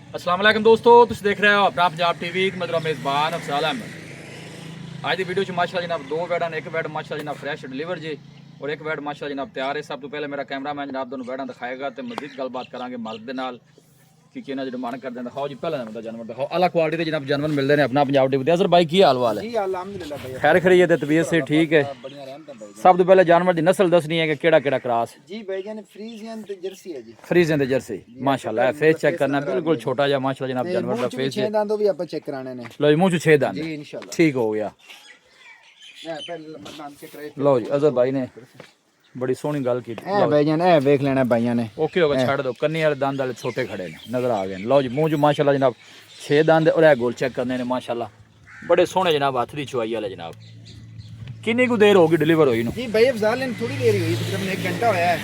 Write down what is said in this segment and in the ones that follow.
अस्सलाम वालेकुम दोस्तों, तुम देख रहे हो अपना पंजाब टीवी। मैं तेरा मेज़बान अफसाल अहमद। आज की वीडियो च माशाल्लाह जनाब दो बैड एक बैड माशाल्लाह जनाब फ्रैश डिलीवर जी और एक बैड माशाल्लाह जनाब तैयार है। सब तो पहले मेरा कैमरामैन जनाब दोनों बैडा दिखाएगा तो मजीद गलबात करांगे मालिक दे नाल कि किना जो डिमांड करते हैं। दिखाओ जी पहले मतलब जानवर दिखाओ अलग क्वालिटी के जनाब जानवर मिलते हैं अपना पंजाब टीवी। अजर भाई की हाल वाल है? जी अल्हम्दुलिल्लाह भैया खैर खरीद है तबीयत से ठीक है। बढ़िया रहमत है भाई। सब तो पहले जानवर की नस्ल दसनी है कि केड़ा केड़ा क्रॉस जी भाईजान फ्रीजियन ते जर्सी है जी। फ्रीजन दे जर्सी माशाल्लाह फेस चेक करना बिल्कुल छोटा जा माशाल्लाह जनाब जानवर दा फेस है। 6 दांतों भी आप चेक कराने ने। लो जी मुंह च 6 दांत जी इंशाल्लाह ठीक हो गया। मैं पहले मतलब चेक कराए लो जी अजहर भाई ने बड़ी सोहनी गल की। ए भाईजान ए देख लेना भाइयों ने। ओके होगा छड़ दो कन्नी वाले दंद वाले छोटे खड़े ने नजर आ गए। लो जी मुंह च माशाल्लाह जनाब 6 दंद और गोल चेक करने ने माशाल्लाह बड़े सोहने जनाब हाथ दी चुआई वाले जनाब। कितनी को देर होगी डिलीवर हुई नु? जी भाई अफजाल ने थोड़ी देर हुई तकरीबन 1 घंटा होया है।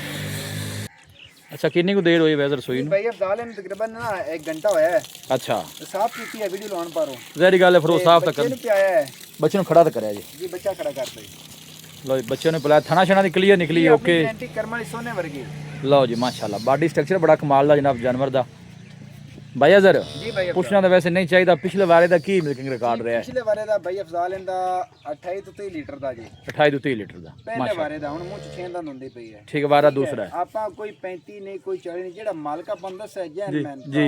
अच्छा कितनी को देर हुई वैसे रसोई नु? भाई अफजाल ने तकरीबन ना 1 घंटा होया है। अच्छा तो साफ की है वीडियो लाउन पारो जहरी गल है फिर वो साफ तक बच्चे ने पे आया है बच्चे ने खड़ा तो कराया जी। जी बच्चा खड़ा करता है। लो जी बच्चे ने बुलाया थाना छना दी क्लियर निकली ओके। एंटी कर्मली सोने वर्गी। लो जी माशाल्लाह बॉडी स्ट्रक्चर बड़ा कमाल दा जनाब जानवर दा। भाई अजहर जी भाई पुछना तो वैसे नहीं चाहिए पिछले बारे दा की मिल्किंग रिकॉर्ड रहा है? पिछले बारे दा भाई अफजाल इंदा 28 तो 30 लीटर दा जी। 28 ਤੋਂ 30 ਲੀਟਰ ਦਾ पहले बारे दा हुन मुंह च 6 दंद हुंदी पई है। ठीक है वारा दूसरा है ਆਪਾਂ ਕੋਈ 35 ਨਹੀਂ ਕੋਈ 40 ਨਹੀਂ ਜਿਹੜਾ ਮਾਲਕ ਆਪਾਂ ਨੂੰ ਦੱਸਿਆ ਜੈਨਮੈਨ ਜੀ।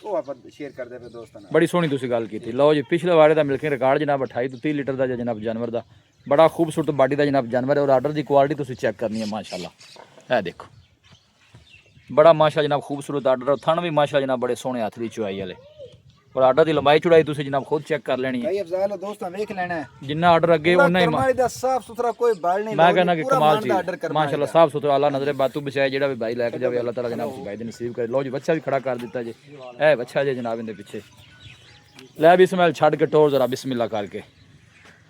ਉਹ ਆਪਾਂ ਸ਼ੇਅਰ ਕਰਦੇ ਪਏ ਦੋਸਤਾਂ ਨਾਲ। ਬੜੀ ਸੋਹਣੀ ਤੁਸੀਂ ਗੱਲ ਕੀਤੀ। ਲਓ ਜੀ ਪਿਛਲੇ ਵਾਰੇ ਦਾ ਮਿਲਕਿੰਗ ਰਿਕਾਰਡ ਜਨਾਬ 28 ਤੋਂ 30 ਲੀਟਰ ਦਾ ਜਨਾਬ ਜਾਨਵਰ ਦਾ ਬੜਾ ਖੂਬਸੂਰਤ ਬਾਡੀ ਦਾ ਜਨਾਬ ਜਾਨਵਰ ਹੈ ਔਰ ਆਰਡਰ ਦੀ ਕੁਆਲਿਟੀ ਤੁਸੀਂ ਚੈੱਕ ਕਰਨੀ ਹੈ ਮਾਸ਼ਾਅੱਲਾ। ਇਹ ਦੇਖੋ बड़ा माशा जनाब खूबसूरत आर्डर और थन भी माशा जनाब बड़े सोहने हाथ की चुआई वाले और आर्डर की लंबाई चौड़ाई तुम जनाब खुद चेक कर लेनी है। भाई अफजाल दोस्तों देख लेना है जिन्ना आर्डर अगे उन्ना ही करमाली दा साफ सुथरा कोई बाल नहीं। मैं कहना कि कमाल चीज चीज माशाल्लाह साफ सुथरा अल्लाह नजरे बातू बचाए जेड़ा भी भाई लैके जावे अल्लाह ताला जनाब भाई दे नसीब करे। लो जी बच्चा भी खड़ा कर दिता जी ए बच्चा जे जनाब इनके पीछे लै भी इसमाइल छड़ के टोर जरा बिस्मिल्लाह करके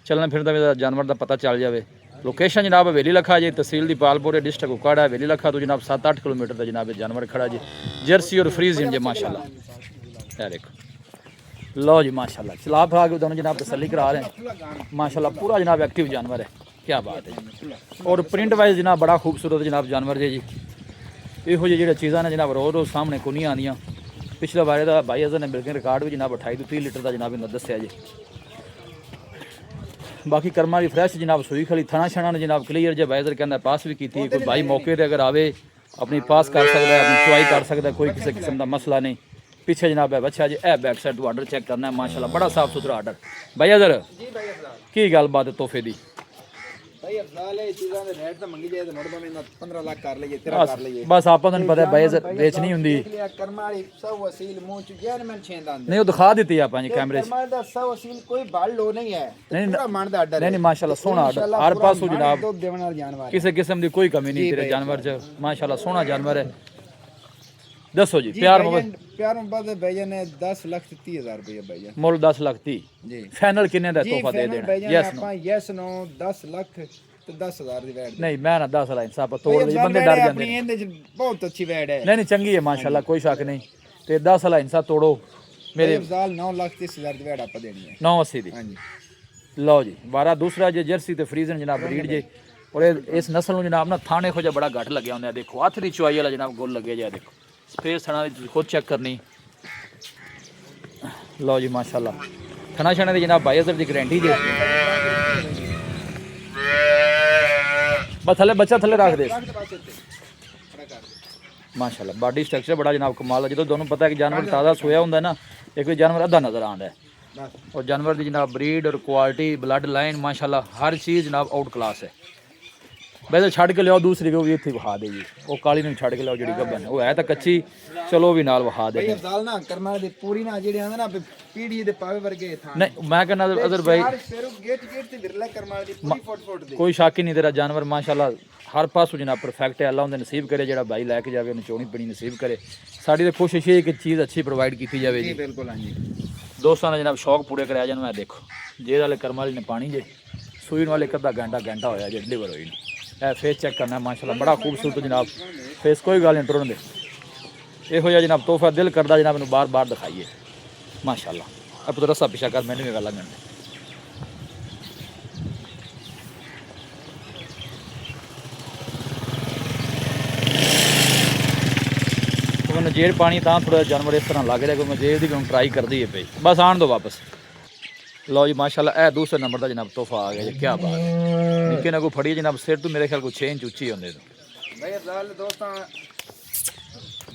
चलना फिरदा भी जानवर का पता चल जाए। लोकेशन जनाब हवेली लखा जी तहसील दी पालपुर डिस्ट्रिक्ट उकाड़ा हवेली लखा तो जनाब 7-8 किलोमीटर का जनाब जानवर खड़ा जी जर्सी और फ्रीजियन जी माशाल्लाह। यार देखो लो जी माशाल्लाह चला फिरा के दोनों जनाब तसल्ली करा रहे हैं माशाल्लाह पूरा जनाब एक्टिव जानवर है क्या बात है जी। और प्रिंट वाइज जनाब बड़ा खूबसूरत जनाब जानवर जी इहो जी चीज़ा ने जनाब रोज़ रोज़ सामने को नहीं आनिया। पिछले बारे का भाई अजहर ने बिल्कुल रिकॉर्ड भी जनाब 28 ਤੋਂ 30 लीटर का जनाब इन्हें दसिया जी। बाकी कर्मा की फ्रैश जनाब सूई खली थना छना ने जनाब क्लीयर जो बाइजर कहना पास भी की कोई भाई मौके पर अगर आवे अपनी पास कर सकता है अपनी चुआई कर सकता है कोई किसी किस्म का मसला नहीं। पीछे जनाब है बच्चा जी ए बैक साइड आर्डर चेक करना है माशाल्लाह बड़ा साफ सुथरा आर्डर। भाई अजहर की गल बात है तोहफे की? भाई अफजाल ये चीज़ां दे रेट तो मंगी जाए तो मुड़ में 15 लाख कर लईए 13 कर लईए बस आपको तो पता है भाई अजहर बेचनी हुंदी देख लिया कर्माली सब वसील मुंह च जैनमैन 6 दंद नहीं वो दिखा दी आप कैमरे से कर्माली दा सब वसील कोई बाल लो नहीं है पूरा मन दा आर्डर नहीं माशाल्लाह सोहना आर्डर हर पासों जनाब दूध देने वाला जानवर किसी किस्म की कोई कमी नहीं तेरे जानवर च माशाल्लाह सोहना जानवर है। दसो जी प्यार मोहब्बत भैया ने 10 लाख 30,000 रुपये भैया मुल 10 लाख 30 जी फाइनल किन्ने दा तोहफा दे देना? Yes no yes no 10 lakh तो 10,000 दी वैट नहीं मैं ना 10 लाइन साहब तोड़ दे बंदे डर जाते अपनी इंदे च बहुत अच्छी वैट है। नहीं नहीं चंगी है माशाल्लाह कोई शक नहीं ते 10 लाइन सा तोड़ो मेरे अफजाल 9 लाख 30,000 दी वैट आप देनी है 980 दी। हां जी लो जी बारा दूसरा जे जर्सी ते फ्रीजन जनाब ब्रीड जे और इस नस्ल ਨੂੰ जनाब ना थाने खो जा बड़ा घट लग्या होंदा देखो हथ दी चुआई वाला जनाब गोल लगे जा देखो स्पेस थना दी खुद चेक करनी। लो जी माशाल्लाह थना छना दी जनाब भाई अजहर दी गारंटी जे बस थले बच्चा थले रख दे माशाल्लाह बॉडी स्ट्रक्चर बड़ा जनाब कमाल है। जो दोनों पता है कि जानवर ताज़ा सोया होंगे ना एक भी जानवर अद्धा नज़र आता है और जानवर की जनाब ब्रीड और क्वालिटी ब्लड लाइन माशाल्लाह हर चीज़ जनाब आउट क्लास है। वैसे छड़ के लियाओ दूसरी को भी इतनी विखा देगी वो काली ने छड़ के लियाओ जी गब्बन वो है तो कच्ची चलो भी नाल विखा दे। भाई अफजाल ना कर्मा दी पूरी ना जेडी आंदा ना पीढ़ी दे पावे वर्गे था नहीं मैं कहना अदर भाई यार फेरू गेट गेट ते बिरला कर्मा दी पूरी फुट दी कोई शक ही नहीं तेरा जानवर माशाल्लाह हर पासों जनाब परफेक्ट है। अल्लाह उन्हें नसीब करे जेड़ा भाई लैके जावे उन्हें चोनी पीनी नसीब करे। साड़ी तो कोशिश है कि चीज़ अच्छी प्रोवाइड की जाए जी बिल्कुल हां जी दोस्तों ने जनाब शौक पूरे कराया जान। मैं देखो जेल वाले कर्म वाले ने पानी जे सूई वाले एक अद्धा घंटा होया जे डिलीवर हुई ए फेस चेक करना माशाल्लाह बड़ा खूबसूरत जनाब फेस कोई गल नहीं टुरन दे इहो जिहा जनाब तोहफा दिल करदा जनाब मैनूं बार बार दिखाइए माशाल्लाह। अब तो रस्सा पिछा कर मैंने भी गल लग ਮਜੇਰ ਪਾਣੀ ਤਾਂ ਥੋੜਾ ਜਾਨਵਰ ਇਸ ਤਰ੍ਹਾਂ ਲੱਗ ਰਿਹਾ ਕੋਈ ਮਜੇਰ ਦੀ ਕੋਈ ਟਰਾਈ ਕਰਦੀ ਹੈ ਪਈ ਬਸ ਆਣ ਦੋ ਵਾਪਸ ਲਓ ਜੀ ਮਾਸ਼ਾਅੱਲਾ ਇਹ ਦੂਸਰੇ ਨੰਬਰ ਦਾ ਜਨਾਬ ਤੋਹਫਾ ਆ ਗਿਆ ਜੀ ਕੀ ਬਾਤ ਹੈ ਨਿੱਕੇ ਨਾਲ ਕੋਈ ਫੜੀ ਜਨਾਬ ਸਿਰ ਤੋਂ ਮੇਰੇ ਖਿਆਲ ਕੋਈ 6 ਇੰਚ ਉੱਚੀ ਹੁੰਦੇ ਤੋਂ भाई अफजाल दोस्तों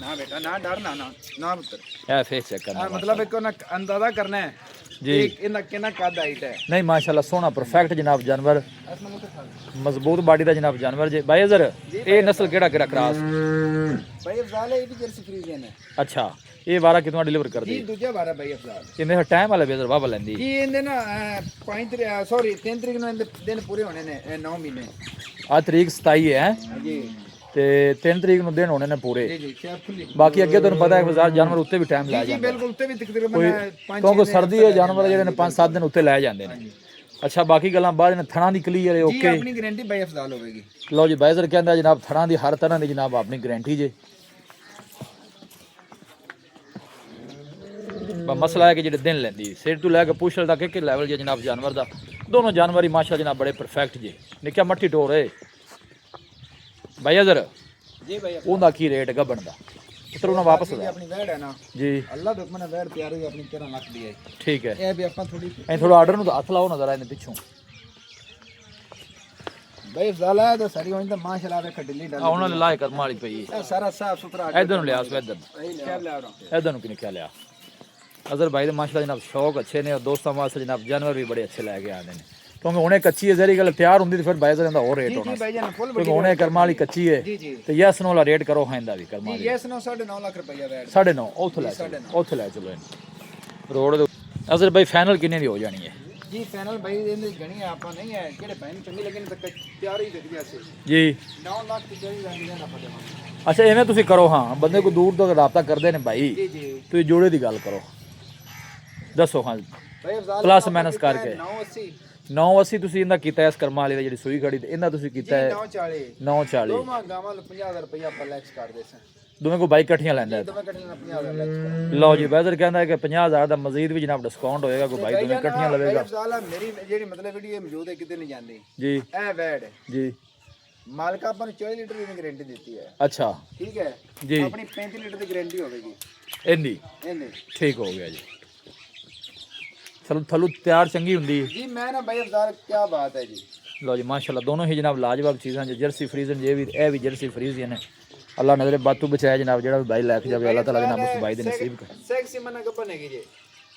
ना बेटा ना डरना ना ना पुत्र ਇਹ ਫੇਸ ਚੈੱਕ ਕਰਨਾ मतलब एक ना अंदाजा करना है जी। एक इना कितना कद हाइट है नहीं माशाल्लाह सोना परफेक्ट जनाब जानवर मजबूत बॉडी ਦਾ ਜਨਾਬ ਜਾਨਵਰ ਜੇ ਬਾਈ ਅਜ਼ਰ ਇਹ ਨਸਲ ਕਿਹੜਾ ਕਿਹੜਾ ਕਰਾਸ भाई अफजाल ये भी जर्सी फ्रीजियन है ਅੱਛਾ ਇਹ ਵਾਰਾ ਕਿਤਨਾ ਡਿਲੀਵਰ जी ਕਰਦੀ दूजा बारा भाई अफजाल ਇਹ ਮੇਰੇ ਟਾਈਮ ਵਾਲਾ ਬੇਜ਼ਰ ਵਾਵਾ ਲੈਂਦੀ जी इनदे ना 5 सॉरी 3 तरीक ਨੂੰ ਦਿਨ ਪੂਰੇ ਹੋਣੇ ਨੇ 9 ਮਹੀਨੇ ਆ ਤਰੀਕ 27 ਹੈ जी ਤੇ 3 ਤਰੀਕ ਨੂੰ ਦਿਨ ਹੋਣੇ ਨੇ ਪੂਰੇ जी जी शेयर खुली ਬਾਕੀ ਅੱਗੇ ਤੁਹਾਨੂੰ ਪਤਾ ਹੈ ਬਾਜ਼ਾਰ ਜਾਨਵਰ ਉੱਤੇ ਵੀ ਟਾਈਮ ਲੈ जी ਜਾਂਦਾ बिल्कुल उत्ते भी तकरीबन ਕੋਈ 5 ਕਿਉਂਕਿ ਸਰਦੀ ਹੈ ਜਾਨਵਰ ਜਿਹੜੇ ਨੇ 5-7 ਦਿਨ ਉੱਤੇ ਲੈ ਜਾਂਦੇ ਨੇ ਅੱਛਾ ਬਾਕੀ ਗੱਲਾਂ ਬਾਅਦ ਨੇ ਥਣਾ ਦੀ ਕਲੀਅਰ ਹੈ जी ਓਕੇ अपनी गारंटी भाई अफजाल होगी ਲਓ ਜੀ ਬਾਈਜ਼ਰ ਕਹਿੰਦਾ ਜਨਾਬ ਥਣਾ ਦੀ ਹਰ ਤਰ੍ਹਾਂ ਦੀ ਜਨਾਬ ਆਪਣੀ ਗਾਰੰਟੀ ਜੇ ਮਸਲਾ ਹੈ ਕਿ ਜਿਹੜੇ ਦਿਨ ਲੈਂਦੀ ਸਿਰ ਤੋਂ ਲੈ ਕੇ ਪੁੱਛਲ ਤੱਕ ਇੱਕ ਲੈਵਲ ਜੇ ਜਨਾਬ ਜਾਨਵਰ ਦਾ ਦੋਨੋਂ ਜਾਨਵਰ ਹੀ ਮਾਸ਼ਾਅੱਲਾ ਜਨਾਬ ਬੜੇ ਪਰਫੈਕਟ ਜੇ ਨਿੱਕਾ ਮੱਠੀ ਟੋਰ ਹੈ ਭਾਈ ਅਜ਼ਰ जी भाई ਉਹਦਾ ਕੀ ਰੇਟ ਗੱਬਣ ਦਾ ਪੁੱਤਰ ਉਹਨਾਂ ਵਾਪਸ ये ਲੈ अपनी वेड़ है ना ਜੀ अल्लाह दे हुक्म ने वेड़ तैयार हुई अपनी 13 लाख दी है ਠੀਕ ਹੈ ये भी अपन थोड़ी ਐ ਥੋੜਾ ਆਰਡਰ ਨੂੰ ਤਾਂ ਹੱਥ ਲਾਓ ਨਜ਼ਰ ਆਏ ਨੇ ਪਿੱਛੋਂ भाई अफजाल है तो सारी होनी तो माशाल्लाह वे खडली डाल ਆ ਉਹਨਾਂ ਨੇ ਲਾਇ ਕਰਮ ਵਾਲੀ ਪਈ सारा साफ सुथरा ਇਧਰ ਨੂੰ ਲਿਆ ਸੋ ਇਧਰ क्या ले आ रहा ਇਧਰ ਨੂੰ ਕਿਨੇ ਕਿਆ ਲਿਆ ਅਜ਼ਰ ਭਾਈ ਦੇ ਮਾਸ਼ਾਅੱਲਾ ਜਨਾਬ ਸ਼ੌਕ ਅੱਛੇ ਨੇ ਔਰ ਦੋਸਤਾਂ ਵਾਸਤੇ ਜਨਾਬ ਜਾਨਵਰ ਵੀ ਬੜੇ ਅੱਛੇ ਲੈ ਕੇ ਆਉਂਦੇ ਨੇ ਕਿਉਂਕਿ ਹੁਣੇ ਕੱਚੀ ਹੈ ਜ਼ਰੀ ਗੱਲ ਤਿਆਰ ਹੁੰਦੀ ਤੇ ਫਿਰ ਬਾਈ ਦਾ ਹੋਰ ਰੇਟ ਹੋਣਾ जी भाई जान फुल ਕਿਉਂਕਿ ਹੁਣੇ ਕਰਮਾਂ ਵਾਲੀ ਕੱਚੀ ਹੈ जी जी ਤੇ ਯੈਸ ਨੂੰ ਵਾਲਾ ਰੇਟ ਕਰੋ ਹੈਂਦਾ ਵੀ ਕਰਮਾਂ ਵਾਲੀ यस नो 9.5 लाख रुपया वेड़ 9.5 ਉੱਥੇ ਲੈ ਚਲੋ ਉੱਥੇ ਲੈ ਚਲੋ ਇਹਨੂੰ ਰੋਡ ਦੇ ਅਜ਼ਰ ਭਾਈ ਫਾਈਨਲ ਕਿੰਨੇ ਦੀ ਹੋ ਜਾਣੀ ਹੈ जी फाइनल भाई ਇਹਨੇ ਗਣੀ ਆਪਾਂ ਨਹੀਂ ਹੈ ਕਿਹੜੇ ਭਾਈ ਨੂੰ ਚੰਗੀ ਲੱਗੇ ਤਾਂ ਤਿਆਰ ਹੀ ਦਿਖ ਗਿਆ ਸੀ ਜੀ 9 ਲੱਖ ਦੀ ਜਿਹੜੀ ਰੰਗ ਦੇਣਾ ਆਪਾਂ ਦੇਵਾਂਗੇ ਅੱਛਾ ਐਵੇਂ ਤੁਸੀਂ ਕਰੋ ਹਾਂ ਬੰਦੇ ਕੋ ਦੂਰ ਤੋਂ ਰਾਬਤਾ ਕਰਦੇ ਨੇ ਭਾਈ ਜੀ ਜੀ ਤੁਸੀਂ ਜੋੜੇ ਦੀ ਗੱਲ ਕਰੋ ਦੱਸੋ ਹਾਂ ਭਾਈ ਅਫਜ਼ਾਲ ਪਲੱਸ ਮਾਈਨਸ ਕਰਕੇ 980 980 ਤੁਸੀਂ ਇਹਦਾ ਕੀਤਾ ਇਸ ਕਰਮਾਂ ਵਾਲੀ ਦਾ ਜਿਹੜੀ ਸੂਈ ਖੜੀ ਤੇ ਇਹਦਾ ਤੁਸੀਂ ਕੀਤਾ ਹੈ 940 940 ਦੋਵਾਂ ਗਾਵਾਂ ਨੂੰ 50000 ਰੁਪਇਆ ਆਪਾਂ ਲੈਕਸ ਕਰਦੇ ਸਾਂ ਦੋਵੇਂ ਕੋ ਬਾਈਕ ਇਕੱਠੀਆਂ ਲੈਂਦਾ ਹੈ ਦੋਵਾਂ ਕੱਢੀਆਂ 50000 ਲੈਕਸ ਲਓ ਜੀ ਵੈਦਰ ਕਹਿੰਦਾ ਹੈ ਕਿ 50000 ਦਾ ਮਜ਼ੀਦ ਵੀ ਜਨਾਬ ਡਿਸਕਾਊਂਟ ਹੋਏਗਾ ਕੋਈ ਬਾਈਕ ਦੋਵੇਂ ਇਕੱਠੀਆਂ ਲਵੇਗਾ ਅਫਜ਼ਾਲ ਮੇਰੀ ਜਿਹੜੀ ਮਤਲਬ ਵੀਡੀਓ ਮੌਜੂਦ ਹੈ ਕਿਤੇ ਨਹੀਂ ਜਾਂਦੀ ਜੀ ਇਹ ਵੈੜ ਜੀ ਮਾਲਕ ਆਪਾਂ ਨੂੰ 40 ਲੀਟਰ ਦੀ ਗਾਰੰਟੀ ਦਿੱਤੀ ਹੈ ਅੱਛਾ ਠੀਕ ਹੈ ਜੀ ਆਪਣੀ 35 ਲੀਟਰ ਦੀ ਗਾਰੰਟੀ ਹੋਵੇਗੀ ਇੰਦੀ ਇਹਨੇ ਠੀਕ ਹੋ ਗਿਆ ਜੀ ਚਲੋ ਥਲੂ ਤਿਆਰ ਚੰਗੀ ਹੁੰਦੀ ਹੈ ਜੀ ਮੈਂ ਨਾ ਭਾਈ ਅਫਜ਼ਾਲ ਕੀ ਬਾਤ ਹੈ ਜੀ ਲਓ ਜੀ ਮਾਸ਼ਾਅੱਲਾ ਦੋਨੋਂ ਹੀ ਜਨਾਬ ਲਾਜਵਾਬ ਚੀਜ਼ਾਂ ਜੇ ਜਰਸੀ ਫਰੀਜ਼ਨ ਜੇ ਵੀ ਇਹ ਵੀ ਜਰਸੀ ਫਰੀਜ਼ਨ ਨੇ ਅੱਲਾਹ ਨਜ਼ਰੇ ਬਾਤੂ ਬਚਾਇਆ ਜਨਾਬ ਜਿਹੜਾ ਵੀ ਭਾਈ ਲੈ ਕੇ ਜਾਵੇ ਅੱਲਾਹ ਤਾਲਾ ਜਨਾਬ ਉਸ ਭਾਈ ਦੇ ਨਸੀਬ ਕਰੇ ਸੈਕਸੀ ਮਨਾ ਕੱਪਨ ਹੈਗੀ ਜੀ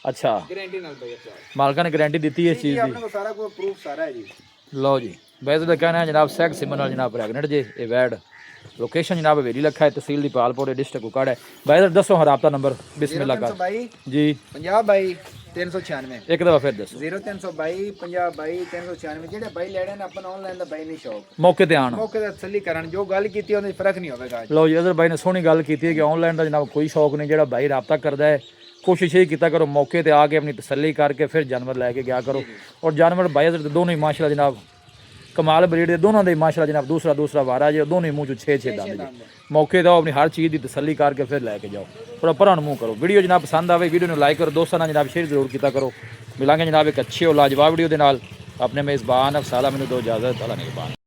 ਅੱਛਾ ਗਾਰੰਟੀ ਨਾਲ ਭਾਈ ਅਫਜ਼ਾਲ ਮਾਲਕਾਂ ਨੇ ਗਾਰੰਟੀ ਦਿੱਤੀ ਇਸ ਜੀ ਚੀਜ਼ ਦੀ ਆਪਣੇ ਕੋਲ ਸਾਰਾ ਕੋਈ ਪ੍ਰੂਫ ਸਾਰਾ ਹੈ ਜੀ ਲਓ ਜੀ ਵੈਸੇ ਤਾਂ ਕਹਿਣਾ ਹੈ ਜਨਾਬ ਸੈਕ ਸਿਮਨ ਨਾਲ ਜਨਾਬ ਪ੍ਰੈਗਨੈਂਟ ਜੇ ਇਹ ਵੈਡ ਲੋਕੇਸ਼ਨ ਜਨਾਬ ਹਵੇਲੀ ਲੱਖਾ ਹੈ ਤਹਿਸੀਲ ਦੀ ਪਾਲਪੁਰ ਡਿਸਟ੍ਰਿਕਟ ਕੁਕਾੜ ਹੈ ਬਾਈ ਦੱਸੋ ਹਾਂ ਰਾਬਤਾ ਨੰਬਰ ਬਿਸਮਿਲ੍ਲਾ ਕਰ 322 ਜੀ 50 ਬਾਈ 396 ਇੱਕ ਦਫਾ ਫਿਰ ਦੱਸੋ 0322 50 ਬਾਈ 396 ਜਿਹੜੇ ਬਾਈ ਲੈਣੇ ਨੇ ਆਪਾਂ ਆਨਲਾਈਨ ਦਾ ਬਾਈ ਨਹੀਂ ਸ਼ੌਕ ਮੌਕੇ ਤੇ ਆਣ ਮੌਕੇ ਤੇ ਤਸੱਲੀ ਕਰਨ ਜੋ ਗੱਲ ਕੀਤੀ ਉਹਦੇ ਫਰਕ ਨਹੀਂ ਹੋਵੇਗਾ ਅੱਜ ਲਓ ਜੀ ਅਜ਼ਰ ਬਾਈ ਨੇ ਸੋਹਣੀ ਗੱਲ ਕੀਤੀ ਹੈ ਕਿ ਆਨਲਾਈਨ ਦਾ ਜਨਾਬ ਕੋਈ ਸ਼ੌਕ ਨਹੀਂ ਜਿਹੜਾ ਬਾਈ ਰਾਬਤਾ ਕਰਦਾ ਹੈ ਕੋਸ਼ਿਸ਼ ਇਹ ਕੀਤਾ ਕਰੋ ਮੌਕੇ ਤੇ ਆ ਕੇ ਆਪਣੀ ਤਸੱਲੀ ਕਰਕੇ ਫਿਰ ਜਾਨਵਰ ਲੈ ਕੇ ਗਿਆ ਕਰੋ ਔਰ ਜਾਨਵਰ ਬਾਈ ਅਜ਼ਰ ਦੇ ਦੋਨੋਂ ਹੀ ਮਾਸ਼ਾਅੱਲਾ ਜਨਾਬ ਕਮਾਲ ਬਰੀਡ ਦੇ ਦੋਨਾਂ ਦੇ ਮਾਸ਼ਾਅੱਲਾ ਜਨਾਬ ਦੂਸਰਾ ਵਾਰਾ ਜੇ ਦੋਨੋਂ ਹੀ ਮੂੰਹ ਚੋਂ 6 ਦੰਦ ਜੀ ਮੌਕੇ ਤੇ ਆਪਣੀ ਹਰ ਚੀਜ਼ ਦੀ ਤਸੱਲੀ ਕਰਕੇ ਫਿਰ ਲੈ ਕੇ ਜਾਓ ਥੋੜਾ ਪਰਾਂ ਨੂੰ ਮੂੰਹ ਕਰੋ ਵੀਡੀਓ ਜਨਾਬ ਪਸੰਦ ਆਵੇ ਵੀਡੀਓ ਨੂੰ ਲਾਈਕ ਕਰੋ ਦੋਸਤਾਂ ਨਾਲ ਜਨਾਬ ਸ਼ੇਅਰ ਜ਼ਰੂਰ ਕੀਤਾ ਕਰੋ ਮਿਲਾਂਗੇ ਜਨਾਬ ਇੱਕ ਅੱਛੀ ਔਰ ਲਾਜਵਾਬ ਵੀਡੀਓ ਦੇ ਨਾਲ ਆਪਣੇ ਮੇਜ਼ਬਾਨ ਅਫਸਾਲਾ ਮੈਨੂੰ ਦੋ ਇਜਾਜ਼ਤ ਅੱਲਾ ਨਿਗਹਬਾਨ